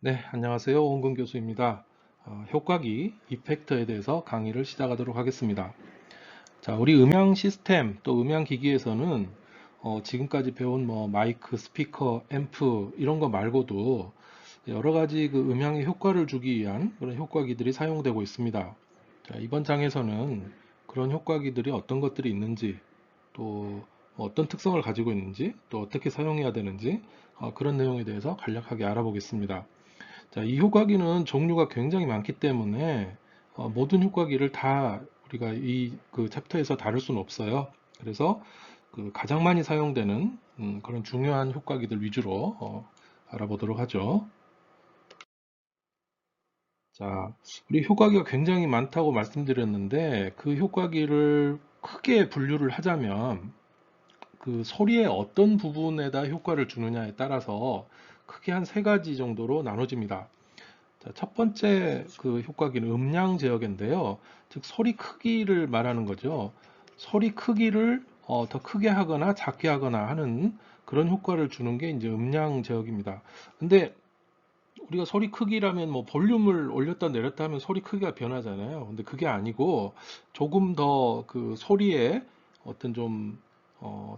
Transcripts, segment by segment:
네, 안녕하세요. 오은근 교수입니다. 효과기, 이펙터에 대해서 강의를 시작하도록 하겠습니다. 자, 우리 음향 시스템 또 음향 기기에서는 지금까지 배운 뭐 마이크, 스피커, 앰프 이런 거 말고도 여러 가지 그 음향의 효과를 주기 위한 그런 효과기들이 사용되고 있습니다. 자, 이번 장에서는 그런 효과기들이 어떤 것들이 있는지 또 어떤 특성을 가지고 있는지 또 어떻게 사용해야 되는지 그런 내용에 대해서 간략하게 알아보겠습니다. 자, 이 효과기는 종류가 굉장히 많기 때문에 모든 효과기를 다 우리가 이 그 챕터에서 다룰 수는 없어요. 그래서 그 가장 많이 사용되는 그런 중요한 효과기들 위주로 알아보도록 하죠. 자, 우리 효과기가 굉장히 많다고 말씀드렸는데 그 효과기를 크게 분류를 하자면 그 소리의 어떤 부분에다 효과를 주느냐에 따라서 크게 한 세 가지 정도로 나눠집니다. 자, 첫 번째 그 효과기는 음량 제어계인데요. 즉 소리 크기를 말하는 거죠. 소리 크기를 더 크게 하거나 작게 하거나 하는 그런 효과를 주는 게 이제 음량 제어기입니다. 근데 우리가 소리 크기라면 뭐 볼륨을 올렸다 내렸다 하면 소리 크기가 변하잖아요. 근데 그게 아니고 조금 더 그 소리의 어떤 좀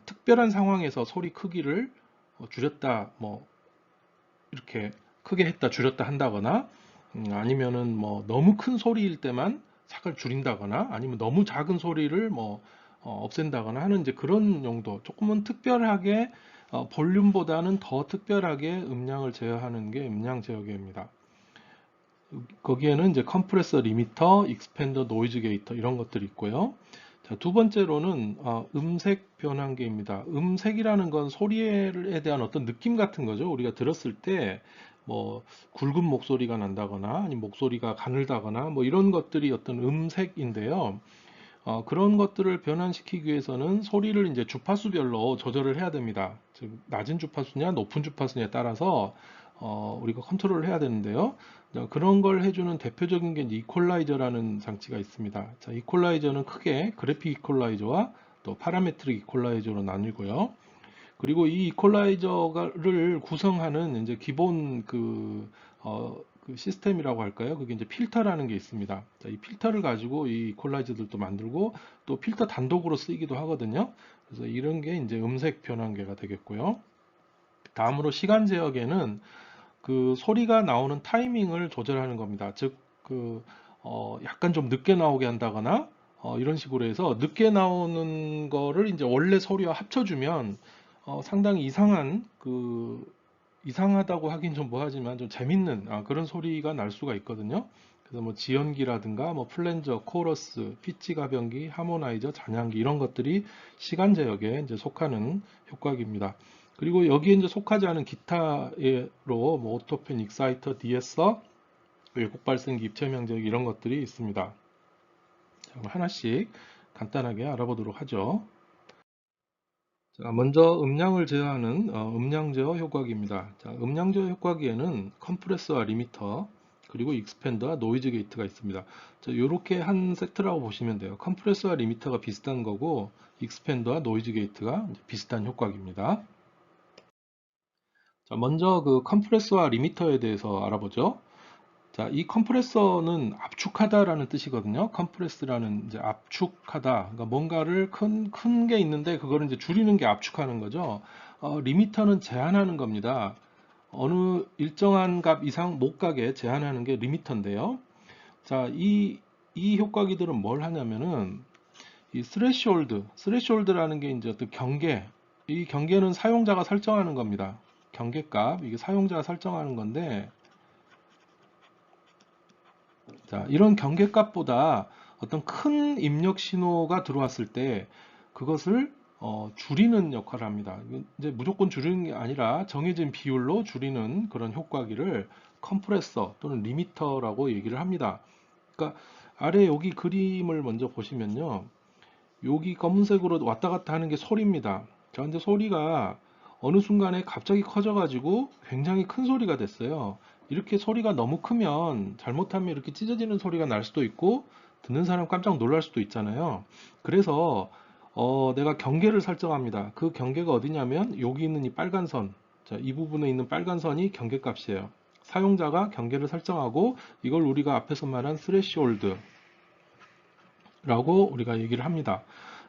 특별한 상황에서 소리 크기를 줄였다 뭐 이렇게 크게 했다 줄였다 한다거나 아니면은 뭐 너무 큰 소리일 때만 색을 줄인다거나 아니면 너무 작은 소리를 뭐 없앤다거나 하는 이제 그런 용도 조금은 특별하게 볼륨보다는 더 특별하게 음량을 제어하는 게 음량 제어계입니다. 거기에는 이제 컴프레서 리미터, 익스펜더, 노이즈 게이터 이런 것들이 있고요. 자, 두 번째로는 음색 변환계입니다. 음색이라는 건 소리에 대한 어떤 느낌 같은 거죠. 우리가 들었을 때 뭐 굵은 목소리가 난다거나 아니면 목소리가 가늘다거나 뭐 이런 것들이 어떤 음색인데요. 그런 것들을 변환시키기 위해서는 소리를 이제 주파수별로 조절을 해야 됩니다. 즉 낮은 주파수냐 높은 주파수냐에 따라서 우리가 컨트롤을 해야 되는데요. 그런 걸 해주는 대표적인 게 이제 이퀄라이저라는 장치가 있습니다. 자, 이퀄라이저는 크게 그래픽 이퀄라이저와 또 파라메트릭 이퀄라이저로 나뉘고요. 그리고 이 이퀄라이저를 구성하는 이제 기본 그 시스템이라고 할까요? 그게 이제 필터라는 게 있습니다. 자, 이 필터를 가지고 이 이퀄라이저들도 만들고 또 필터 단독으로 쓰이기도 하거든요. 그래서 이런 게 이제 음색 변환계가 되겠고요. 다음으로 시간 제어계는 그 소리가 나오는 타이밍을 조절하는 겁니다. 즉, 약간 좀 늦게 나오게 한다거나, 이런 식으로 해서 늦게 나오는 거를 이제 원래 소리와 합쳐주면, 상당히 이상하다고 하긴 좀 뭐하지만 좀 재밌는, 그런 소리가 날 수가 있거든요. 그래서 뭐 지연기라든가, 뭐 플랜저, 코러스, 피치 가변기, 하모나이저, 잔향기 이런 것들이 시간 제어에 이제 속하는 효과기입니다. 그리고 여기에 이제 속하지 않은 기타로 뭐 오토펜, 익사이터, 디에서, 외국 발생기, 입체 명제기 이런 것들이 있습니다. 자, 그럼 하나씩 간단하게 알아보도록 하죠. 자, 먼저 음량을 제어하는 음량 제어 효과기입니다. 자, 음량 제어 효과기에는 컴프레서와 리미터, 그리고 익스펜더와 노이즈 게이트가 있습니다. 자, 이렇게 한 세트라고 보시면 돼요. 컴프레서와 리미터가 비슷한 거고, 익스펜더와 노이즈 게이트가 비슷한 효과기입니다. 자, 먼저 그 컴프레서와 리미터에 대해서 알아보죠. 자, 이 컴프레서는 압축하다라는 뜻이거든요. 컴프레스라는 이제 압축하다. 그러니까 뭔가를 큰 게 있는데 그거를 이제 줄이는 게 압축하는 거죠. 리미터는 제한하는 겁니다. 어느 일정한 값 이상 못 가게 제한하는 게 리미터인데요. 자, 이 효과기들은 뭘 하냐면은 이 스레시홀드라는 게 이제 어떤 경계, 이 경계는 사용자가 설정하는 겁니다. 경계값, 이게 사용자가 설정하는 건데, 자, 이런 경계값보다 어떤 큰 입력 신호가 들어왔을 때 그것을 줄이는 역할을 합니다. 이제 무조건 줄이는 게 아니라 정해진 비율로 줄이는 그런 효과기를 컴프레서 또는 리미터라고 얘기를 합니다. 그러니까 아래 여기 그림을 먼저 보시면요. 여기 검은색으로 왔다 갔다 하는 게 소리입니다. 자, 근데 소리가 어느 순간에 갑자기 커져가지고 굉장히 큰 소리가 됐어요. 이렇게 소리가 너무 크면 잘못하면 이렇게 찢어지는 소리가 날 수도 있고 듣는 사람 깜짝 놀랄 수도 있잖아요. 그래서 내가 경계를 설정합니다. 그 경계가 어디냐면 여기 있는 이 빨간 선, 자, 이 부분에 있는 빨간 선이 경계값이에요. 사용자가 경계를 설정하고 이걸 우리가 앞에서 말한 스레시홀드라고 우리가 얘기를 합니다.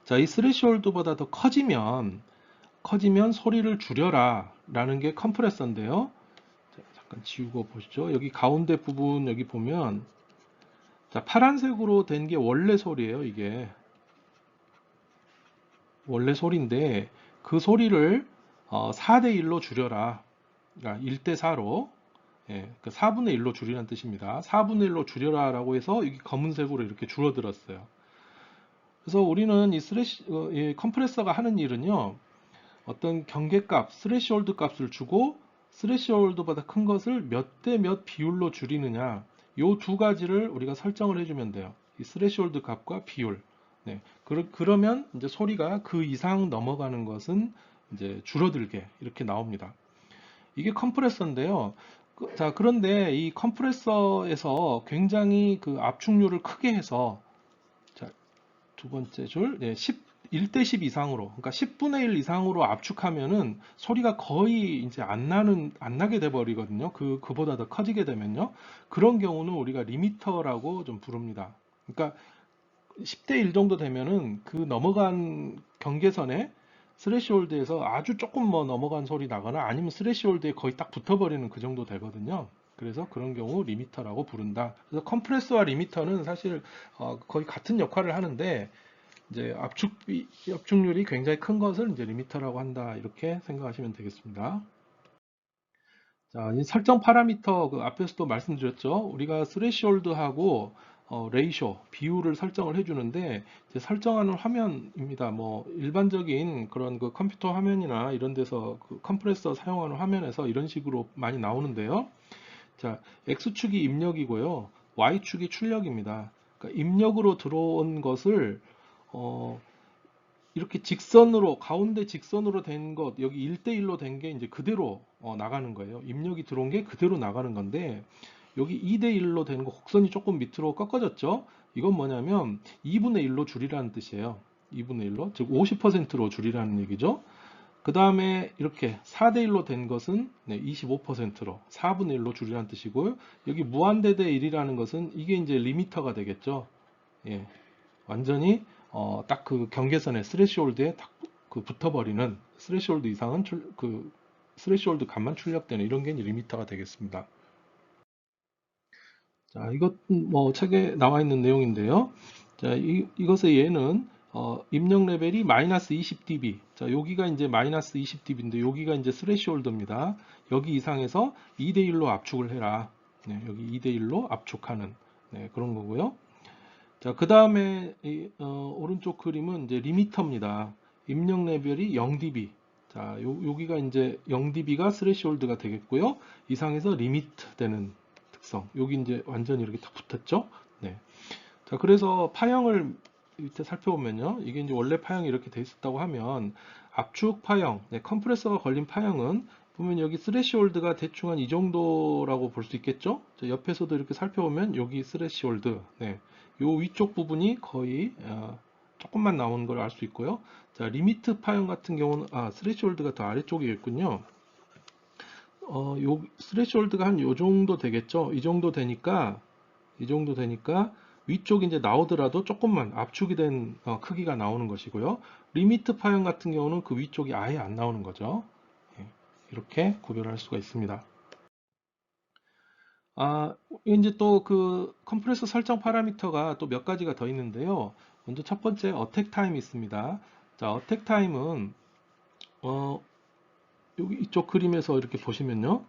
자, 이 스레시홀드보다 더 커지면 소리를 줄여라 라는 게 컴프레서인데요. 자, 잠깐 지우고 보시죠. 여기 가운데 부분 여기 보면 자, 파란색으로 된 게 원래 소리예요. 이게 원래 소리인데 그 소리를 4대 1로 줄여라. 그러니까 1대 4로 예, 그 4분의 1로 줄이라는 뜻입니다. 4분의 1로 줄여라 라고 해서 이게 검은색으로 이렇게 줄어들었어요. 그래서 우리는 이 컴프레서가 하는 일은요. 어떤 경계값, 스레시홀드 값을 주고 스레시홀드보다 큰 것을 몇 대 몇 비율로 줄이느냐 요 두 가지를 우리가 설정을 해주면 돼요. 이 스레시홀드 값과 비율. 네, 그러면 이제 소리가 그 이상 넘어가는 것은 이제 줄어들게 이렇게 나옵니다. 이게 컴프레서인데요. 자, 그런데 이 컴프레서에서 굉장히 그 압축률을 크게 해서 자, 두 번째 줄, 네, 1대 10 이상으로, 그러니까 10분의 1 이상으로 압축하면은 소리가 거의 이제 안 나게 돼 버리거든요. 그보다 더 커지게 되면요. 그런 경우는 우리가 리미터라고 좀 부릅니다. 그러니까 10대 1 정도 되면은 그 넘어간 경계선에 스레시홀드에서 아주 조금 뭐 넘어간 소리 나거나 아니면 스레시홀드에 거의 딱 붙어버리는 그 정도 되거든요. 그래서 그런 경우 리미터라고 부른다. 그래서 컴프레서와 리미터는 사실 거의 같은 역할을 하는데 이제 압축률이 굉장히 큰 것을 이제 리미터라고 한다. 이렇게 생각하시면 되겠습니다. 자, 이 설정 파라미터 그 앞에서도 말씀드렸죠. 우리가 스레시홀드하고 레이쇼 비율을 설정을 해주는데 이제 설정하는 화면입니다. 뭐 일반적인 그런 그 컴퓨터 화면이나 이런 데서 그 컴프레서 사용하는 화면에서 이런 식으로 많이 나오는데요. 자, X축이 입력이고요. Y축이 출력입니다. 그러니까 입력으로 들어온 것을 어, 이렇게 직선으로 가운데 직선으로 된 것 여기 1대1로 된 게 이제 그대로 나가는 거예요. 입력이 들어온 게 그대로 나가는 건데 여기 2대1로 된 거 곡선이 조금 밑으로 꺾어졌죠. 이건 뭐냐면 2분의 1로 줄이라는 뜻이에요. 2분의 1로 즉 50%로 줄이라는 얘기죠. 그 다음에 이렇게 4대1로 된 것은 25%로 4분의 1로 줄이라는 뜻이고요. 여기 무한대대 1이라는 것은 이게 이제 리미터가 되겠죠. 예, 완전히 딱 그 경계선에 스레시홀드에 딱 그 붙어버리는 스레시홀드 이상은 그 스레시홀드 값만 출력되는 이런 게 리미터가 되겠습니다. 자, 이것은 뭐 책에 나와 있는 내용인데요. 자, 이것의 예는 입력 레벨이 마이너스 20dB. 자, 여기가 이제 마이너스 20dB인데 여기가 이제 스레시홀드입니다. 여기 이상에서 2대1로 압축을 해라. 네, 여기 2대1로 압축하는 그런 거고요. 자, 그 다음에 오른쪽 그림은 이제 리미터입니다. 입력 레벨이 0dB. 자, 여기가 이제 0dB가 스레시홀드가 되겠고요. 이상에서 리미트 되는 특성. 여기 이제 완전히 이렇게 딱 붙었죠. 네. 자, 그래서 파형을 밑에 살펴보면요. 이게 이제 원래 파형이 이렇게 돼 있었다고 하면 압축 파형, 컴프레서가 걸린 파형은 보면 여기 스레시홀드가 대충 한 이 정도라고 볼 수 있겠죠? 자, 옆에서도 이렇게 살펴보면 여기 스레시홀드, 요 위쪽 부분이 거의 조금만 나오는 걸 알 수 있고요. 자, 리미트 파형 같은 경우는 스레시홀드가 더 아래쪽에 있군요. 요 스레시홀드가 한 요 정도 되겠죠? 이 정도 되니까 위쪽이 이제 나오더라도 조금만 압축이 된 크기가 나오는 것이고요. 리미트 파형 같은 경우는 그 위쪽이 아예 안 나오는 거죠. 예, 이렇게 구별할 수가 있습니다. 이제 또 그 컴프레서 설정 파라미터가 또 몇 가지가 더 있는데요. 먼저 첫 번째 어택 타임이 있습니다. 자, 어택 타임은 여기 이쪽 그림에서 이렇게 보시면요.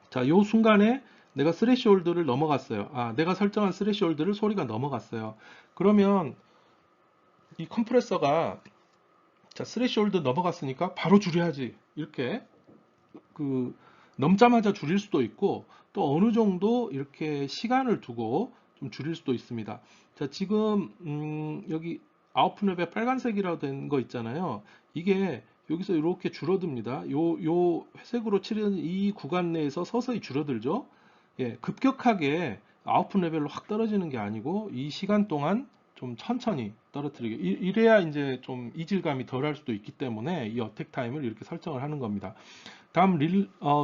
자, 요 순간에 내가 스레시홀드를 넘어갔어요. 내가 설정한 스레시홀드를 소리가 넘어갔어요. 그러면 이 컴프레서가 자, 스레시홀드 넘어갔으니까 바로 줄여야지. 이렇게 그 넘자마자 줄일 수도 있고 또 어느 정도 이렇게 시간을 두고 좀 줄일 수도 있습니다. 자, 지금 여기 아웃풋 랩에 빨간색이라고 된 거 있잖아요. 이게 여기서 이렇게 줄어듭니다. 요 회색으로 칠해진 이 구간 내에서 서서히 줄어들죠. 예, 급격하게 아웃풋 레벨로 확 떨어지는 게 아니고 이 시간 동안 좀 천천히 떨어뜨리게 이래야 이제 좀 이질감이 덜할 수도 있기 때문에 이 어택 타임을 이렇게 설정을 하는 겁니다. 다음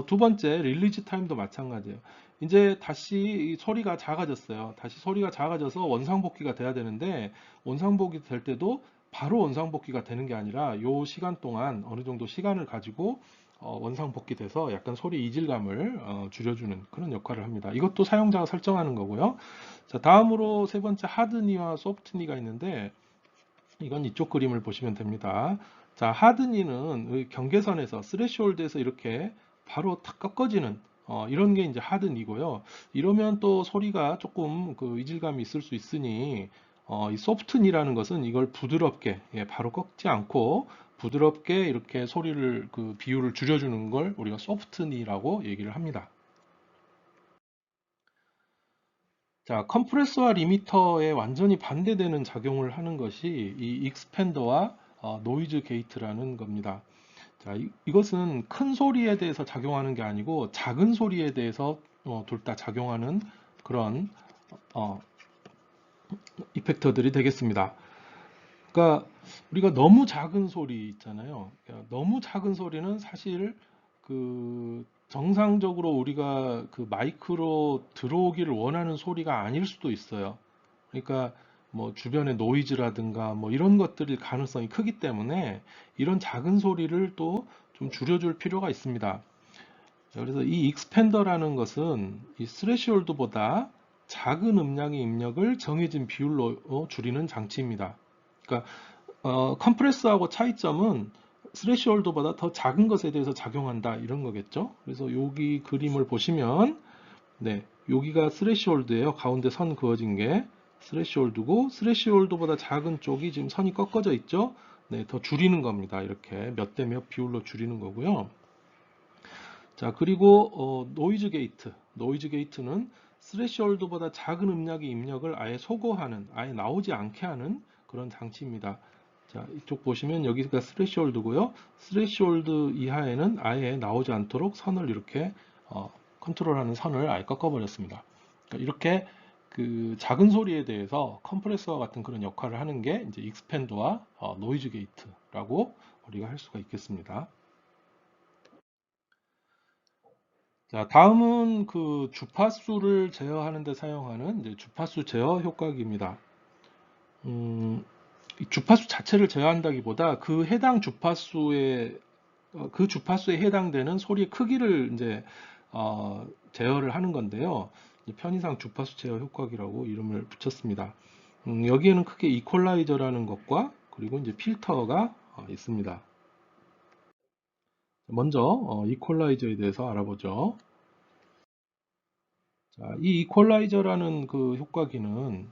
두 번째 릴리즈 타임도 마찬가지예요. 이제 다시 이 소리가 작아졌어요. 다시 소리가 작아져서 원상복귀가 돼야 되는데 원상복귀 될 때도 바로 원상복귀가 되는 게 아니라 요 시간 동안 어느 정도 시간을 가지고 원상복귀 돼서 약간 소리 이질감을 줄여주는 그런 역할을 합니다. 이것도 사용자가 설정하는 거고요. 자, 다음으로 세 번째 하드니와 소프트니가 있는데 이건 이쪽 그림을 보시면 됩니다. 자, 하드니는 경계선에서 스레시홀드에서 이렇게 바로 탁 꺾어지는 이런 게 이제 하드니고요. 이러면 또 소리가 조금 그 이질감이 있을 수 있으니 이 소프트니라는 것은 이걸 부드럽게 바로 꺾지 않고 부드럽게 이렇게 소리를 그 비율을 줄여주는 걸 우리가 소프트니라고 얘기를 합니다. 자, 컴프레서와 리미터에 완전히 반대되는 작용을 하는 것이 이 익스팬더와 노이즈 게이트라는 겁니다. 자, 이것은 큰 소리에 대해서 작용하는 게 아니고 작은 소리에 대해서 둘 다 작용하는 그런 어, 이펙터들이 되겠습니다. 그러니까 우리가 너무 작은 소리 있잖아요. 그러니까 너무 작은 소리는 사실 그 정상적으로 우리가 그 마이크로 들어오기를 원하는 소리가 아닐 수도 있어요. 그러니까 뭐 주변의 노이즈라든가 뭐 이런 것들일 가능성이 크기 때문에 이런 작은 소리를 또 좀 줄여줄 필요가 있습니다. 그래서 이 익스펜더라는 것은 이 스레시홀드보다 작은 음량의 입력을 정해진 비율로 줄이는 장치입니다. 그러니까 컴프레서하고 차이점은 스레시홀드보다 더 작은 것에 대해서 작용한다 이런 거겠죠. 그래서 여기 그림을 보시면 네, 여기가 스레시홀드예요. 가운데 선 그어진 게 스레시홀드고 스레시홀드보다 작은 쪽이 지금 선이 꺾어져 있죠. 네, 더 줄이는 겁니다. 이렇게 몇 대 몇 비율로 줄이는 거고요. 자, 그리고 노이즈 게이트. 노이즈 게이트는 스레시홀드보다 작은 음량의 입력을 아예 소거하는, 아예 나오지 않게 하는 그런 장치입니다. 자, 이쪽 보시면 여기가 스레시홀드고요. 스레시홀드 이하에는 아예 나오지 않도록 선을 이렇게 컨트롤하는 선을 아예 꺾어버렸습니다. 그러니까 이렇게 그 작은 소리에 대해서 컴프레서와 같은 그런 역할을 하는 게 이제 익스팬드와 노이즈 게이트라고 우리가 할 수가 있겠습니다. 자, 다음은 그 주파수를 제어하는 데 사용하는 이제 주파수 제어 효과기입니다. 이 주파수 자체를 제어한다기보다 그 해당 주파수에 그 주파수에 해당되는 소리의 크기를 이제 제어를 하는 건데요. 편의상 주파수 제어 효과기라고 이름을 붙였습니다. 여기에는 크게 이퀄라이저라는 것과 그리고 이제 필터가 있습니다. 먼저 이퀄라이저에 대해서 알아보죠. 자, 이 이퀄라이저라는 그 효과기는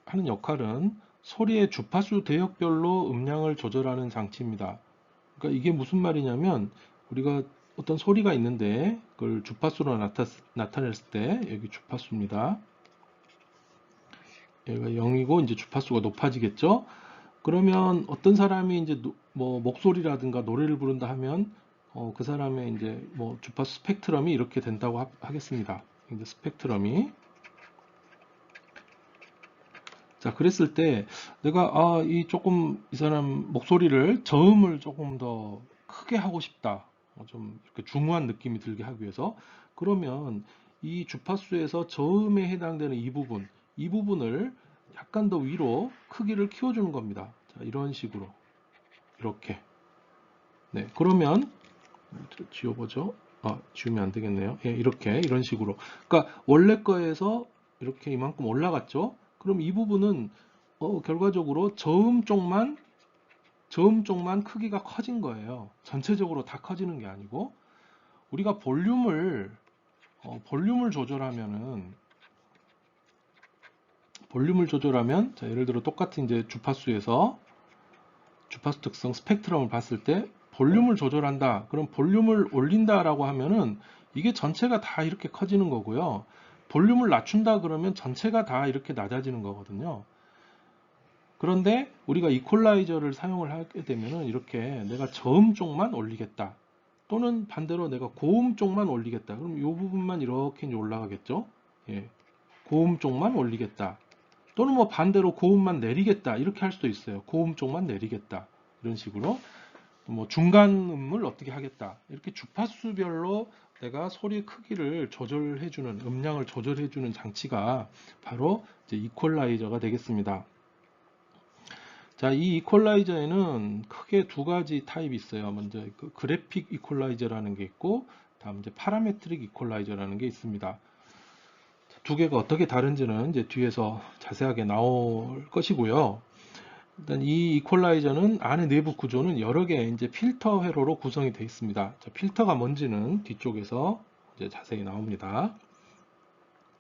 하는 역할은 소리의 주파수 대역별로 음량을 조절하는 장치입니다. 그러니까 이게 무슨 말이냐면 우리가 어떤 소리가 있는데 그걸 주파수로 나타냈을 때 여기 주파수입니다. 여기가 0이고 이제 주파수가 높아지겠죠. 그러면 어떤 사람이 이제 뭐 목소리라든가 노래를 부른다 하면 그 사람의 이제 뭐 주파수 스펙트럼이 이렇게 된다고 하겠습니다. 이제 스펙트럼이 자, 그랬을 때 내가 이 조금 이 사람 목소리를 저음을 조금 더 크게 하고 싶다. 좀 이렇게 중후한 느낌이 들게 하기 위해서 그러면 이 주파수에서 저음에 해당되는 이 부분을 약간 더 위로 크기를 키워주는 겁니다. 자, 이런 식으로 이렇게. 네, 그러면 지워보죠. 지우면 안 되겠네요. 예, 이렇게 이런 식으로. 그러니까 원래 거에서 이렇게 이만큼 올라갔죠. 그럼 이 부분은 결과적으로 저음 쪽만 크기가 커진 거예요. 전체적으로 다 커지는 게 아니고 우리가 볼륨을 조절하면 자, 예를 들어 똑같은 이제 주파수에서 주파수 특성 스펙트럼을 봤을 때 볼륨을 조절한다. 그럼 볼륨을 올린다라고 하면은 이게 전체가 다 이렇게 커지는 거고요. 볼륨을 낮춘다 그러면 전체가 다 이렇게 낮아지는 거거든요. 그런데 우리가 이퀄라이저를 사용을 하게 되면은 이렇게 내가 저음 쪽만 올리겠다. 또는 반대로 내가 고음 쪽만 올리겠다. 그럼 이 부분만 이렇게 이제 올라가겠죠. 예. 고음 쪽만 올리겠다. 또는 뭐 반대로 고음만 내리겠다. 이렇게 할 수도 있어요. 고음 쪽만 내리겠다. 이런 식으로. 뭐 중간음을 어떻게 하겠다. 이렇게 주파수별로 내가 소리 크기를 조절해주는, 음량을 조절해주는 장치가 바로 이제 이퀄라이저가 되겠습니다. 자, 이 이퀄라이저에는 크게 두 가지 타입이 있어요. 먼저 그 그래픽 이퀄라이저라는 게 있고, 다음 이제 파라메트릭 이퀄라이저라는 게 있습니다. 두 개가 어떻게 다른지는 이제 뒤에서 자세하게 나올 것이고요. 일단 이 이퀄라이저는 안에 내부 구조는 여러 개의 이제 필터 회로로 구성이 되어 있습니다. 자, 필터가 뭔지는 뒤쪽에서 이제 자세히 나옵니다.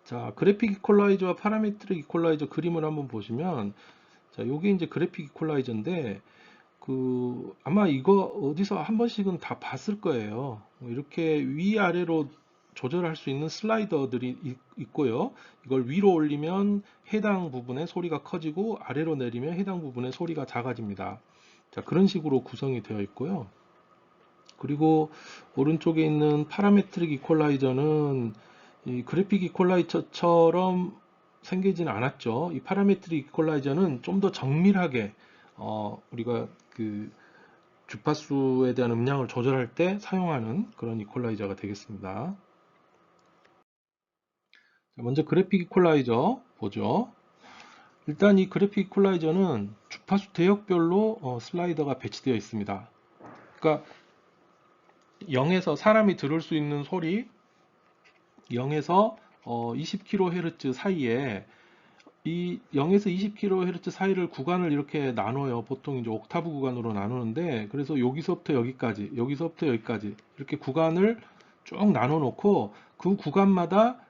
자, 그래픽 이퀄라이저와 파라메트릭 이퀄라이저 그림을 한번 보시면, 자, 요게 이제 그래픽 이퀄라이저인데, 아마 이거 어디서 한 번씩은 다 봤을 거예요. 이렇게 위아래로 조절할 수 있는 슬라이더들이 있고요. 이걸 위로 올리면 해당 부분의 소리가 커지고, 아래로 내리면 해당 부분의 소리가 작아집니다. 자, 그런 식으로 구성이 되어 있고요. 그리고 오른쪽에 있는 파라메트릭 이퀄라이저는 이 그래픽 이퀄라이저처럼 생기지는 않았죠. 이 파라메트릭 이퀄라이저는 좀 더 정밀하게 우리가 그 주파수에 대한 음량을 조절할 때 사용하는 그런 이퀄라이저가 되겠습니다. 먼저 그래픽 이퀄라이저 보죠. 일단 이 그래픽 이퀄라이저는 주파수 대역별로 슬라이더가 배치되어 있습니다. 그러니까 0에서 사람이 들을 수 있는 소리 0에서 20kHz 사이에 이 0에서 20kHz 사이를 구간을 이렇게 나눠요. 보통 이제 옥타브 구간으로 나누는데, 그래서 여기서부터 여기까지, 여기서부터 여기까지 이렇게 구간을 쭉 나눠 놓고 그 구간마다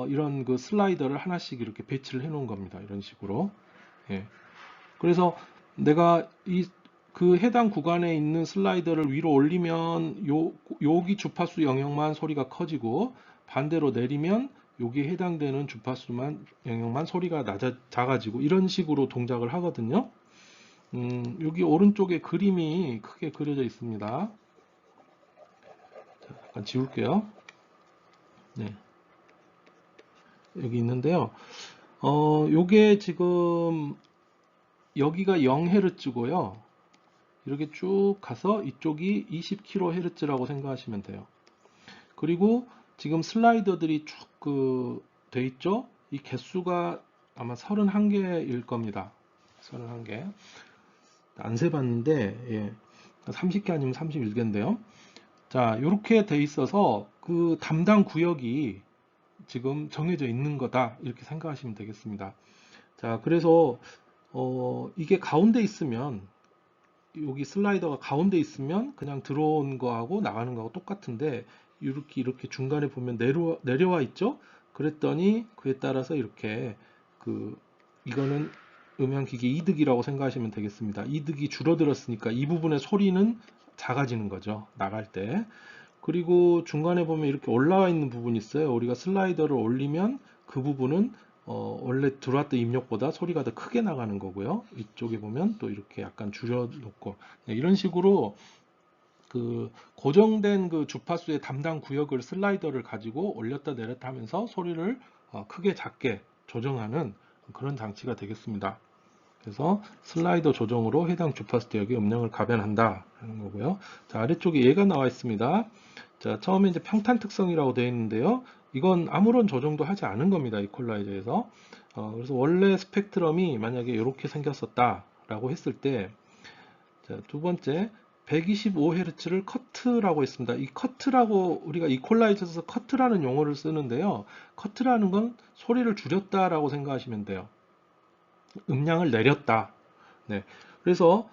이런 그 슬라이더를 하나씩 이렇게 배치를 해 놓은 겁니다. 이런 식으로. 예. 그래서 내가 그 해당 구간에 있는 슬라이더를 위로 올리면 여기 주파수 영역만 소리가 커지고, 반대로 내리면 여기에 해당되는 주파수만 영역만 소리가 작아지고, 이런 식으로 동작을 하거든요. 여기 오른쪽에 그림이 크게 그려져 있습니다. 자, 잠깐 지울게요. 네. 여기 있는데요. 요게 지금 여기가 0Hz고요. 이렇게 쭉 가서 이쪽이 20kHz라고 생각하시면 돼요. 그리고 지금 슬라이더들이 쭉 돼 있죠? 이 개수가 아마 31개일 겁니다. 31개. 안 세봤는데, 예. 30개 아니면 31개인데요. 자, 이렇게 돼 있어서 그 담당 구역이 지금 정해져 있는 거다. 이렇게 생각하시면 되겠습니다. 자, 그래서, 이게 가운데 있으면, 여기 슬라이더가 가운데 있으면 그냥 들어온 거하고 나가는 거하고 똑같은데, 이렇게 중간에 보면 내려와 있죠? 그랬더니 그에 따라서 이렇게 이거는 음향기기 이득이라고 생각하시면 되겠습니다. 이득이 줄어들었으니까 이 부분의 소리는 작아지는 거죠. 나갈 때. 그리고 중간에 보면 이렇게 올라와 있는 부분이 있어요. 우리가 슬라이더를 올리면 그 부분은 원래 들어왔던 입력보다 소리가 더 크게 나가는 거고요. 이쪽에 보면 또 이렇게 약간 줄여놓고, 네, 이런 식으로 고정된 그 주파수의 담당 구역을 슬라이더를 가지고 올렸다 내렸다 하면서 소리를 크게 작게 조정하는 그런 장치가 되겠습니다. 그래서 슬라이더 조정으로 해당 주파수 대역의 음량을 가변한다 하는 거고요. 자, 아래쪽에 얘가 나와 있습니다. 자, 처음에 이제 평탄 특성이라고 되어 있는데요. 이건 아무런 조정도 하지 않은 겁니다. 이퀄라이저에서. 그래서 원래 스펙트럼이 만약에 이렇게 생겼었다라고 했을 때, 자, 두 번째 125Hz를 커트라고 했습니다. 이 커트라고 우리가 이퀄라이저에서 커트라는 용어를 쓰는데요. 커트라는 건 소리를 줄였다라고 생각하시면 돼요. 음량을 내렸다. 네. 그래서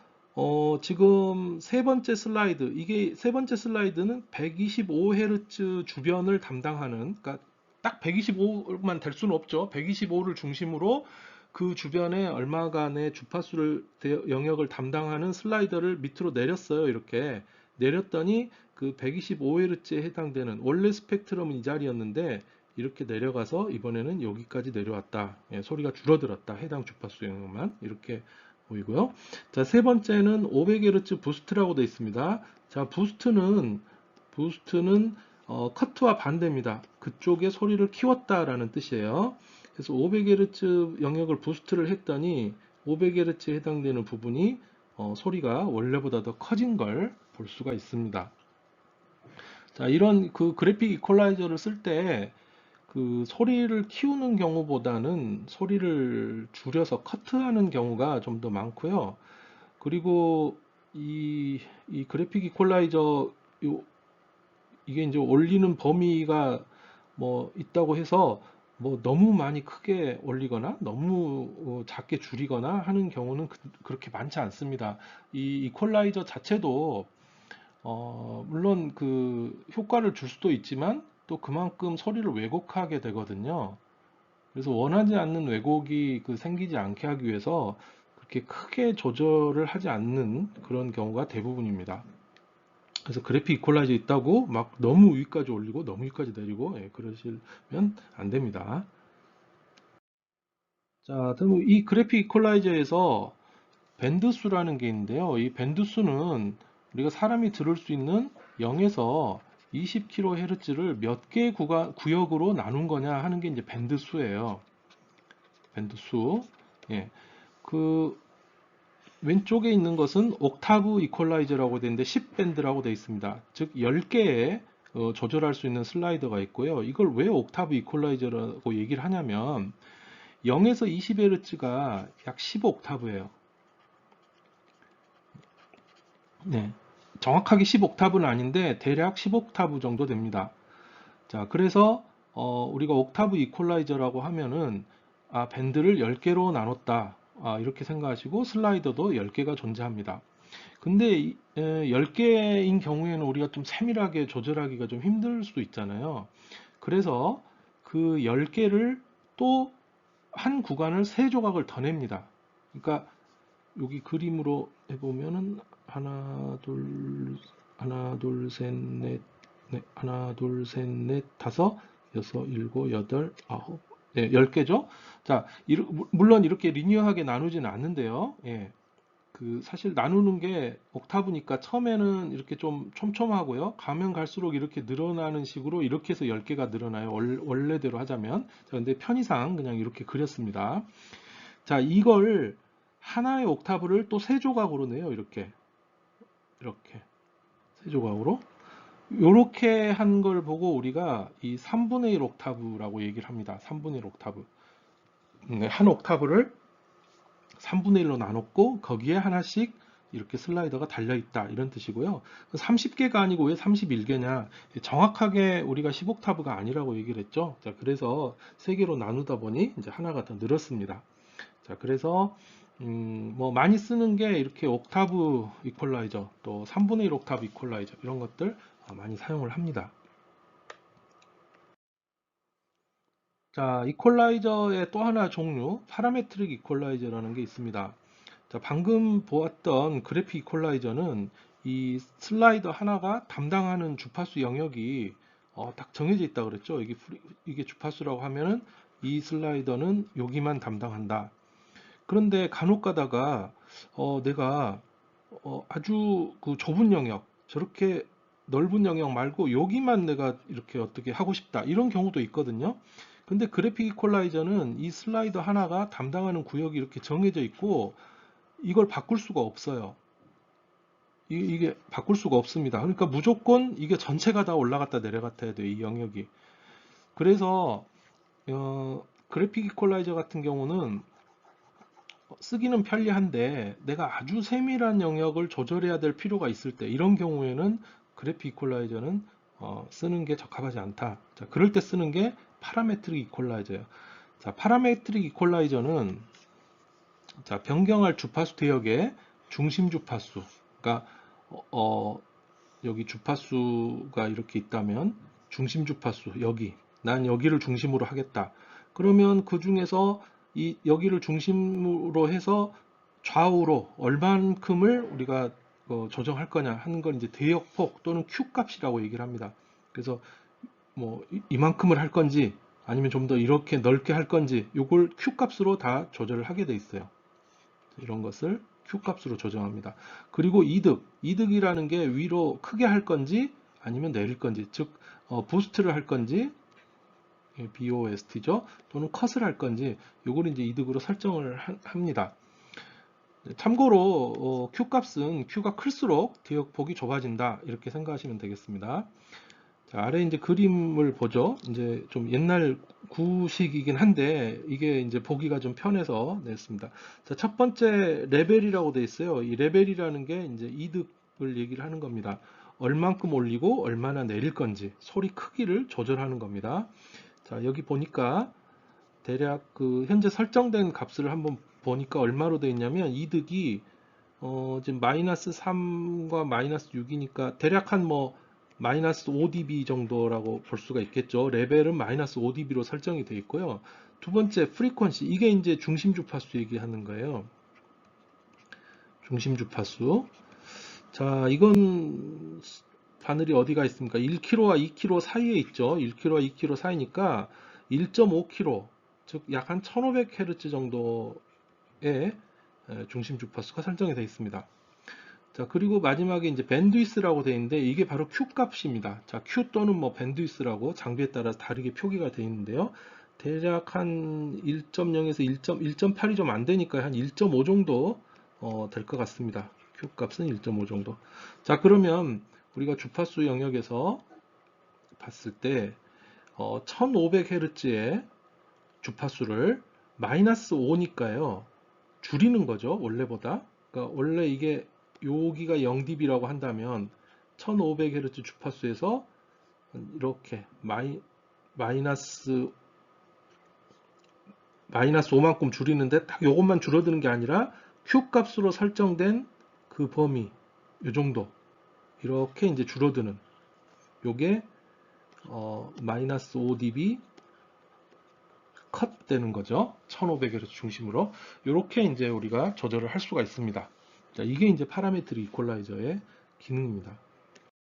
지금 세 번째 슬라이드, 이게 세 번째 슬라이드는 125Hz 주변을 담당하는, 그러니까 딱 125만 될 수는 없죠. 125를 중심으로 그 주변에 얼마간의 주파수를 영역을 담당하는 슬라이더를 밑으로 내렸어요. 이렇게 내렸더니 그 125Hz에 해당되는 원래 스펙트럼은 이 자리였는데 이렇게 내려가서 이번에는 여기까지 내려왔다. 예, 소리가 줄어들었다. 해당 주파수 영역만 이렇게 보이고요. 자, 세 번째는 500Hz 부스트라고 되어 있습니다. 자, 부스트는 커트와 반대입니다. 그쪽에 소리를 키웠다라는 뜻이에요. 그래서 500Hz 영역을 부스트를 했더니 500Hz에 해당되는 부분이 소리가 원래보다 더 커진 걸 볼 수가 있습니다. 자, 이런 그 그래픽 이퀄라이저를 쓸 때 그 소리를 키우는 경우보다는 소리를 줄여서 커트하는 경우가 좀 더 많고요. 그리고 이 그래픽 이퀄라이저 이게 이제 올리는 범위가 뭐 있다고 해서 뭐 너무 많이 크게 올리거나 너무 작게 줄이거나 하는 경우는 그렇게 많지 않습니다. 이 이퀄라이저 자체도 물론 그 효과를 줄 수도 있지만 또 그만큼 소리를 왜곡하게 되거든요. 그래서 원하지 않는 왜곡이 생기지 않게 하기 위해서 그렇게 크게 조절을 하지 않는 그런 경우가 대부분입니다. 그래서 그래픽 이퀄라이저 있다고 막 너무 위까지 올리고 너무 위까지 내리고 그러시면 안 됩니다. 자, 그럼 이 그래픽 이퀄라이저에서 밴드 수라는 게 있는데요. 이 밴드 수는 우리가 사람이 들을 수 있는 0에서 20kHz를 몇 개의 구역으로 나눈 거냐 하는 게 이제 밴드 수예요. 밴드 수. 예. 그 왼쪽에 있는 것은 옥타브 이퀄라이저라고 되어 있는데 10밴드라고 되어 있습니다. 즉 10개의 조절할 수 있는 슬라이더가 있고요. 이걸 왜 옥타브 이퀄라이저라고 얘기를 하냐면 0에서 20Hz가 약 15옥타브예요. 네. 정확하게 10옥타브는 아닌데 대략 10옥타브 정도 됩니다. 자, 그래서 우리가 옥타브 이퀄라이저라고 하면은 밴드를 10개로 나눴다. 이렇게 생각하시고 슬라이더도 10개가 존재합니다. 근데 10개인 경우에는 우리가 좀 세밀하게 조절하기가 좀 힘들 수도 있잖아요. 그래서 그 10개를 또 한 구간을 세 조각을 더 냅니다. 그러니까 여기 그림으로 해보면은 하나, 둘, 셋, 넷, 하나, 둘, 셋, 넷, 다섯, 여섯, 일곱, 여덟, 아홉, 10개죠? 자, 물론 이렇게 리니어하게 나누지는 않는데요. 예. 사실 나누는 게 옥타브니까 처음에는 이렇게 좀 촘촘하고요. 가면 갈수록 이렇게 늘어나는 식으로 이렇게 해서 10개가 늘어나요. 원래대로 하자면. 자, 근데 편의상 그냥 이렇게 그렸습니다. 자, 이걸 하나의 옥타브를 또 세 조각으로 내요. 이렇게 세 조각으로. 이렇게 한 걸 보고 우리가 이 3분의 1 옥타브라고 얘기를 합니다. 3분의 1 옥타브. 한 옥타브를 3분의 1로 나눴고 거기에 하나씩 이렇게 슬라이더가 달려있다 이런 뜻이고요. 30개가 아니고 왜 31개냐, 정확하게 우리가 10옥타브가 아니라고 얘기를 했죠. 자, 그래서 3개로 나누다 보니 이제 하나가 더 늘었습니다. 자, 그래서 뭐 많이 쓰는 게 이렇게 옥타브 이퀄라이저, 또 3분의 1 옥타브 이퀄라이저 이런 것들 많이 사용을 합니다. 자, 이퀄라이저의 또 하나 종류, 파라메트릭 이퀄라이저라는 게 있습니다. 자, 방금 보았던 그래픽 이퀄라이저는 이 슬라이더 하나가 담당하는 주파수 영역이 딱 정해져 있다 그랬죠. 이게 주파수라고 하면은 이 슬라이더는 여기만 담당한다. 그런데 간혹 가다가 내가 아주 그 좁은 영역, 저렇게 넓은 영역 말고 여기만 내가 이렇게 어떻게 하고 싶다 이런 경우도 있거든요. 근데 그래픽 이퀄라이저는 이 슬라이더 하나가 담당하는 구역이 이렇게 정해져 있고 이걸 바꿀 수가 없어요. 이게 바꿀 수가 없습니다. 그러니까 무조건 이게 전체가 다 올라갔다 내려갔다 해야 돼요, 이 영역이. 그래서 그래픽 이퀄라이저 같은 경우는 쓰기는 편리한데 내가 아주 세밀한 영역을 조절해야 될 필요가 있을 때, 이런 경우에는 그래픽 이퀄라이저는 쓰는 게 적합하지 않다. 자, 그럴 때 쓰는 게 파라메트릭 이퀄라이저예요. 자, 파라메트릭 이퀄라이저는 자, 변경할 주파수 대역의 중심 주파수, 그러니까 여기 주파수가 이렇게 있다면 중심 주파수 난 여기를 중심으로 하겠다. 그러면 그 중에서 여기를 중심으로 해서 좌우로 얼만큼을 우리가 조정할 거냐 하는 건 이제 대역폭 또는 Q 값이라고 얘기를 합니다. 그래서 뭐 이만큼을 할 건지 아니면 좀 더 이렇게 넓게 할 건지 이걸 Q 값으로 다 조절을 하게 돼 있어요. 이런 것을 Q 값으로 조정합니다. 그리고 이득이라는 게 위로 크게 할 건지 아니면 내릴 건지, 즉 부스트를 할 건지, BOST죠. 또는 컷을 할 건지 요걸 이제 이득으로 설정을 합니다. 참고로 Q 값은 Q가 클수록 대역폭이 좁아진다 이렇게 생각하시면 되겠습니다. 자, 아래 이제 그림을 보죠. 이제 좀 옛날 구식이긴 한데 이게 이제 보기가 좀 편해서 냈습니다. 자, 첫 번째 레벨이라고 돼 있어요. 이 레벨이라는 게 이제 이득을 얘기를 하는 겁니다. 얼만큼 올리고 얼마나 내릴 건지 소리 크기를 조절하는 겁니다. 자, 여기 보니까 대략 그 현재 설정된 값을 한번 보니까 얼마로 되어 있냐면 이득이 지금 마이너스 3과 마이너스 6이니까 대략 한 뭐 마이너스 5dB 정도라고 볼 수가 있겠죠. 레벨은 마이너스 5dB로 설정이 되어 있고요. 두 번째 프리퀀시 이게 이제 중심 주파수 얘기하는 거예요. 중심 주파수. 자, 이건 바늘이 어디가 있습니까? 1kH와 2kHz 사이에 있죠. 1kH와 2kHz 사이니까 1.5kHz, 즉 약 한 1500Hz 정도의 중심 주파수가 설정이 되어 있습니다. 자, 그리고 마지막에 이제 밴드위스라고 되어 있는데 이게 바로 Q 값입니다. 자, Q 또는 뭐 밴드위스라고 장비에 따라 다르게 표기가 되어 있는데요. 대략 한 1.0에서 1.8이 좀 안 되니까 한 1.5 정도 될 것 같습니다. Q 값은 1.5 정도. 자, 그러면 우리가 주파수 영역에서 봤을 때 1500Hz의 주파수를 마이너스 5니까요. 줄이는 거죠. 원래보다. 그러니까 원래 이게 여기가 0dB라고 한다면 1500Hz 주파수에서 이렇게 마이너스 5만큼 줄이는데 딱 이것만 줄어드는 게 아니라 Q 값으로 설정된 그 범위 이 정도 이렇게 이제 줄어드는 요게 마이너스 5dB 컷 되는 거죠. 1500Hz 중심으로 이렇게 이제 우리가 조절을 할 수가 있습니다. 자, 이게 이제 파라메트릭 이퀄라이저의 기능입니다.